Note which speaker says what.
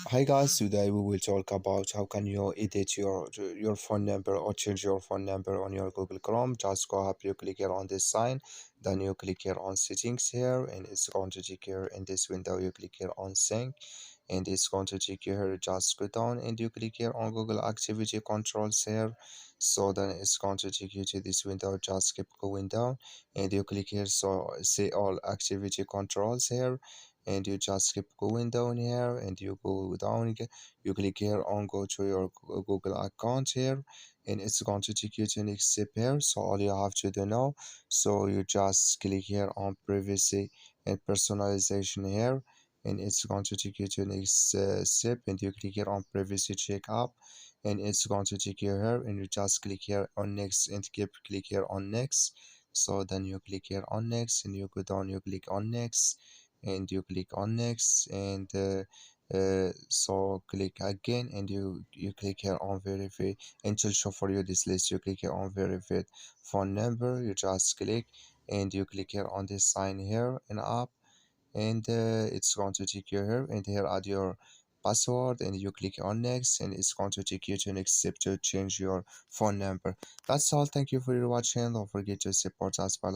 Speaker 1: Hi guys, today we will talk about how can you edit your phone number or change your phone number on your Google Chrome. Just go up, you click here on this sign, then you click here on settings here, and it's going to take here in this window. You click here on sync, and it's going to take you here. Just go down and you click here on Google Activity Controls here. So then it's going to take you to this window. Just keep going down, and you click here. So see all activity controls here, and you just keep going down here and you go down again. You click here on go to your Google account here, and it's going to take you to next step here. So all you have to do now, so you just click here on privacy and personalization here, and it's going to take you to next step, and you click here on privacy checkup, and it's going to take you here, and you just click here on next and keep click here on next. So then you click here on next, and you go down, you click on next, and you click on next, and so click again, and you click here on verify, and to show for you this list. You click here on verified phone number, you just click, and you click here on this sign here and up, and it's going to take you here, and here add your password, and you click on next, and it's going to take you to next step to change your phone number. That's all. Thank you for your watching. Don't forget to support us by